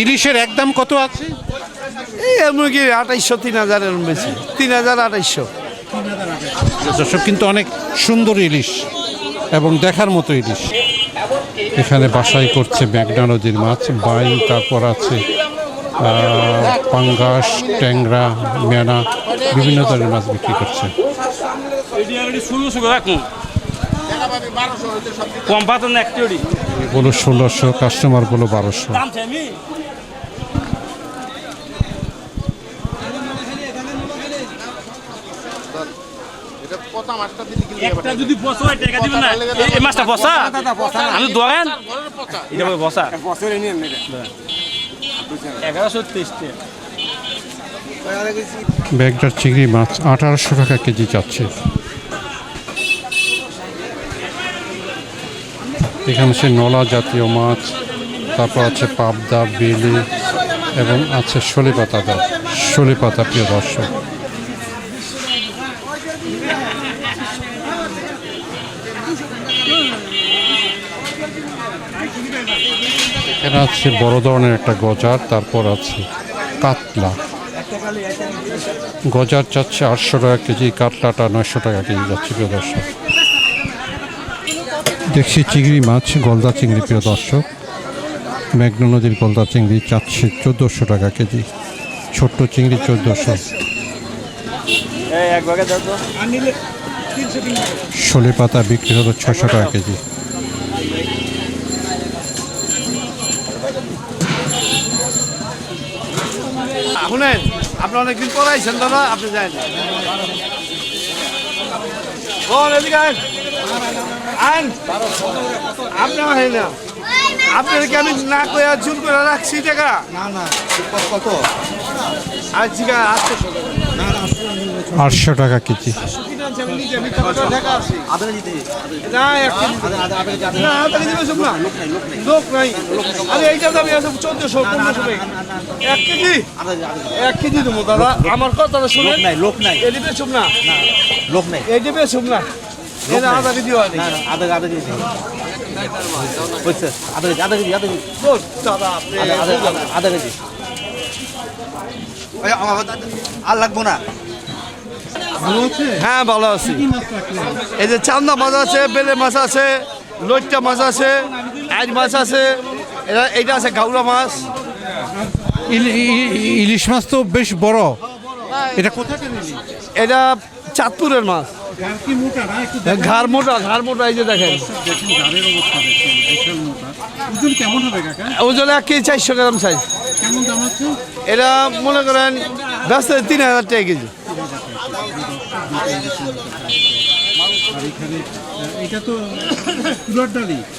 ইলিশের একদম কত আছে? এই এমন কি 2800 3000 এর বেশি, 3200। দর্শক কিন্তু অনেক সুন্দর ইলিশ এবং দেখার মতো ইলিশ। এখানে বাসাই করছে মেঘনা নদীর মাছ, বাইং, তারপর আছে পাঙ্গাস, ট্যাংরা, মেনা, বিভিন্ন ধরনের মাছ বিক্রি করছে। বলো 1600, কাস্টমার বলো 1200। ব্যাগটার চিংড়ি মাছ 1800 টাকা কেজি যাচ্ছে। এখানে সে নলা জাতীয় মাছ, তারপর আছে পাবদা, বেলি এবং আছে শোলে পাতা। প্রিয় দর্শক, এখানে আছে বড় ধরনের একটা গজার, তারপর আছে কাতলা। গজার যাচ্ছে 800 টাকা কেজি, কাতলাটা 900 টাকা কেজি যাচ্ছে। প্রিয় দর্শক, দেখছি চিংড়ি মাছ, গলদা চিংড়ি। প্রিয় দর্শক, মেঘনা নদীর গলদা চিংড়ি যাচ্ছে 1400 টাকা কেজি, ছোট্ট চিংড়ি 1400। শোলে পাতা বিক্রি হলো 600 টাকা কেজি। শুনেন, আপনি অনেকদিন পরে আইছেন দাদা, আপনি যান আপনাদেরকে আমি না করে জুন করে রাখছি টাকা। না কত? আজ 800 টাকা কেজি। লোক নাই, আরে এইটা দাবি আছে 1400-1500 1 কেজি দেবো দাদা। আমার কথাটা শুনুন, লোক নাই এটি বেচুম না, লোক নাই এটি বেচুম না, এটা আধা কেজি হয় না, আধা কেজি বুঝছে, আধা কেজি দাদা, আধা কেজি আর লাগবো না। হ্যাঁ ভালো আছি। এই যে চান্দা মাছ আছে, বেলে মাছ আছে, লইট্টা মাছ আছে, আইজ মাছ আছে, এইটা আছে গাউরা মাছ। ইলিশ মাছ তো বেশ বড়, এটা কোথায়? এটা চাঁদপুরের মাছ। ঘাড় মোটা, এই যে দেখেন ওজন 1 কেজি 400 গ্রাম সাইজ। এটা মনে করেন 3000 টাকা কেজি।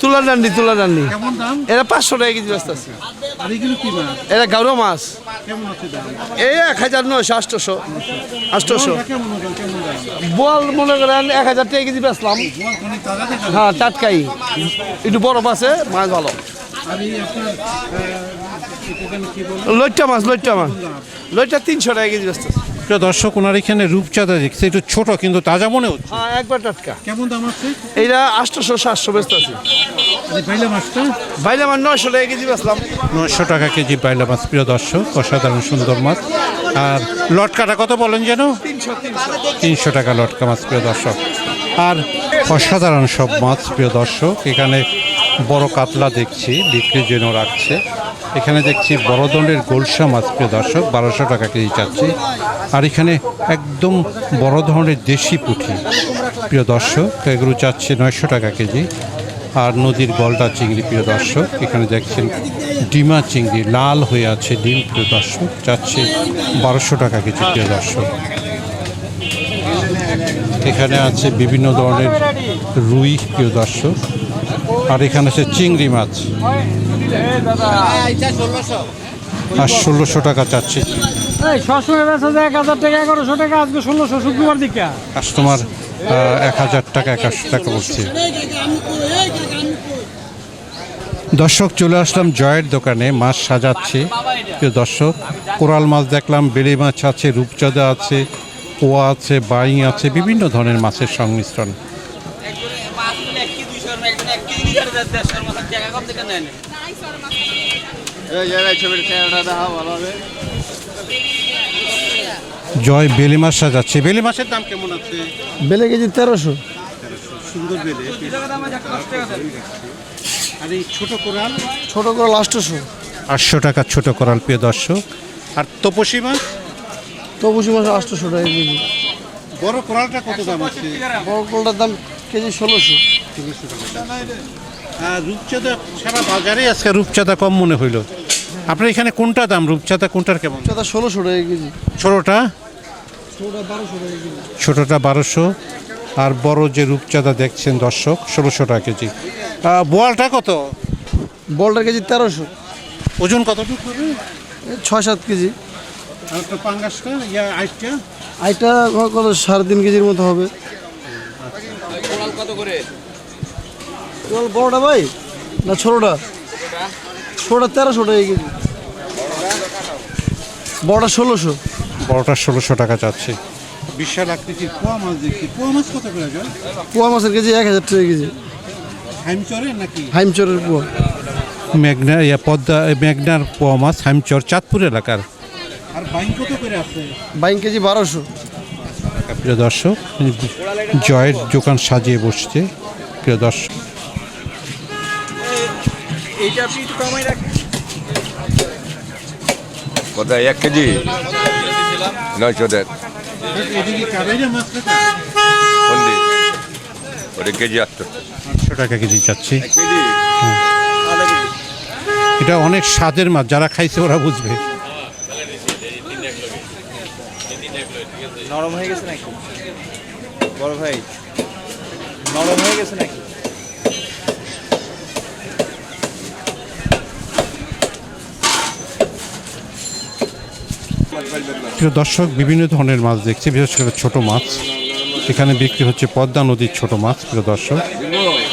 তুলার ডান্ডি এটা 500 টাকা কেজি ব্যস্ত আছে। এটা গাউরা মাছ, এই 1900 800। বল মনে করেন 1000 টাকা কেজি বেচলাম। হ্যাঁ টাটকাই, একটু বরফ আছে, মাছ ভালো। লইট্টা মাছ 300 টাকা কেজি ব্যস্ত আছে। প্রিয় দর্শক, ওনার এখানে রূপচাঁদা দেখছে, একটু ছোট কিন্তু তাজা মনে হচ্ছে। হ্যাঁ একবার টাটকা। কেমন দাম আছে? এইটা 800-700 ব্যস্ত আছে। বাইলা মাছ 900 টাকা কেজি বেচলাম। 900 টাকা কেজি বাইলা মাছ। প্রিয় দর্শক, অসাধারণ সুন্দর মাছ। আর লটকাটা কত বলেন যেন? 300 টাকা লটকা মাছ। প্রিয় দর্শক, আর অসাধারণ সব মাছ। প্রিয় দর্শক, এখানে বড় কাতলা দেখছি বিক্রির জন্য রাখছে। এখানে দেখছি বড় ধরনের গোলসা মাছ। প্রিয় দর্শক, 1200 টাকা কেজি চাচ্ছি। আর এখানে একদম বড় ধরনের দেশি পুঁটি। প্রিয় দর্শক, এগুলো চাচ্ছে 900 টাকা কেজি। আর নদীর গলদা চিংড়ি। প্রিয় দর্শক, এখানে দেখছেন ডিমা চিংড়ি, লাল হয়ে আছে ডিম। প্রিয় দর্শক, চাচ্ছে 1200 টাকা কেজি। প্রিয় দর্শক, এখানে আছে বিভিন্ন ধরনের রুই। প্রিয় দর্শক, আর এখানে আছে চিংড়ি মাছ, আর 1600 টাকা চাচ্ছে। কাস্টমার 1000 টাকা 1100 টাকা বলছে। দর্শক, চলে আসলাম জয়ের দোকানে, মাছ সাজাচ্ছে। প্রিয় দর্শক, কোরাল মাছ দেখলাম, বেলে মাছ আছে, রূপচাঁদা আছে, পোয়া আছে, বাইং আছে, বিভিন্ন ধরনের মাছের সংমিশ্রণ। জয় বেলে মাছ সাজাচ্ছে। বেলে মাছের দাম কেমন আছে? বেলে কেজি 1300। সুন্দর বেলে। আর এই ছোট কোরাল? ছোট করে 800। 800 টাকা ছোট কোরাল প্রিয় দর্শক। আর তপসী মাছ? তবুজি মাছ 800 টাকা কেজি। বড় কোরালটা কত দাম আছে? বড় কোলটার দাম কেজি 1600। আর রূপচাঁদা সারা বাজারে আজকে রূপচাঁদা কম মনে হইল। আপনার এখানে কোনটা দাম? রূপচাঁদা কোনটার কেমন? চাঁদা 1600 টাকা কেজি। ছোটটা? ছোটটা 1200 টাকা কেজি। ছোটটা 1200। আর বড় যে রূপচাঁদা দেখছেন দর্শক 1600 টাকা কেজি। বোয়ালটা কত? বলটার কেজি 1300। ওজন কতটুকু হবে? 6-7 কেজি। আর একটা পাঙ্গাসটা আইসটা? আইটা কত 3.5 কেজির মতো হবে। কোরাল বড়টা ভাই না ছোটটা? ছোটটা 1300 টাকা কেজি। বড়টা 1600। বড়টা 1600 টাকা চাচ্ছি। বিশাল আকৃতির পোয়া মাছ দেখছি। পোয়া মাছ কত করে যায়? পোয়া মাছের কেজি 1000 টাকা কেজি। হাইমচরে নাকি? হাইমচরের পোয়া। মেঘনা পদ্মা মেঘনার পোয়া মাছ হাইমচর চাঁদপুর এলাকার। আর বাইন কত করে আছে? বাইন কেজি 1200। প্রিয় দর্শক জয়ের দোকান সাজিয়ে বসছে প্রিয় দর্শক। কোথায় 1 কেজি 900 টাকা। কোনটি? ওটা কেজি 800 টাকা কেজি চাচ্ছি। এটা অনেক স্বাদের মাছ, যারা খাইছে ওরা বুঝবে। নরম হয়ে গেছে নাকি বড় ভাই? নরম হয়ে গেছে নাকি? প্রিয় দর্শক বিভিন্ন ধরনের মাছ দেখছি, বিশেষ করে ছোট মাছ। এখানে বিক্রি হচ্ছে পদ্মা নদীর ছোট মাছ প্রিয় দর্শক।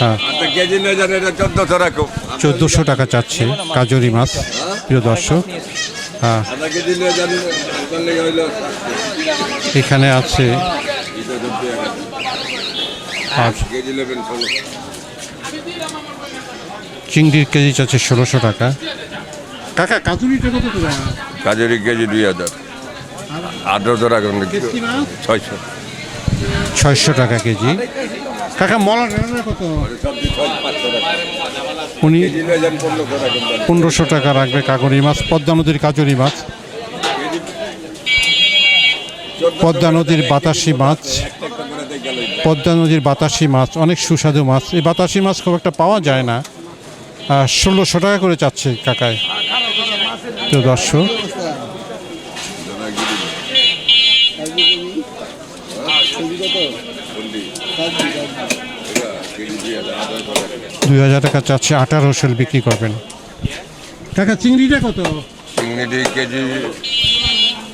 হ্যাঁ, কেজি না জানে 1400 রাখো। 1400 টাকা চাচ্ছে কাজরি মাছ প্রিয় দর্শক। হ্যাঁ, আধা কেজি না জানে হইলো এখানে আছে। আর কেজি নেবেন 16। চিংড়ির কেজি চাচ্ছে 1600 টাকা। কাকা কাজুরিটা কত করে? কাজুরি কেজি 2000। 800 টাকা 600। 600 টাকা কেজি। কাকা মলা কত? উনি 1500 টাকা রাখবে কাজরি মাছ, পদ্মা নদীর কাজরি মাছ, পদ্মা নদীর বাতাসি মাছ। পদ্মা নদীর বাতাসি মাছ অনেক সুস্বাদু মাছ। এই বাতাসি মাছ খুব একটা পাওয়া যায় না। 1600 টাকা করে চাচ্ছে কাকায়। তো দর্শক $2000 টাকা চাচ্ছে। 1800 বিক্রি করবেন। কাকা চিংড়িটা কত? চিংড়ি কেজি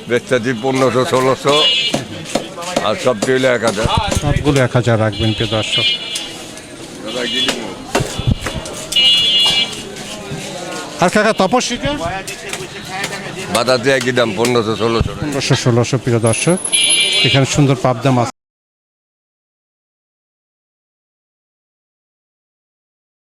বেচতেছি 1500-1600। আর সবটি হইলে 1000। সবগুলো 1000 রাখবেন প্রিয় দর্শক। আর কাকা তপস্বীটা? বাতাতে একই দাম 1500-1600। 1500-1600 প্রিয় দর্শক। এখানে সুন্দর পাবদা মাছ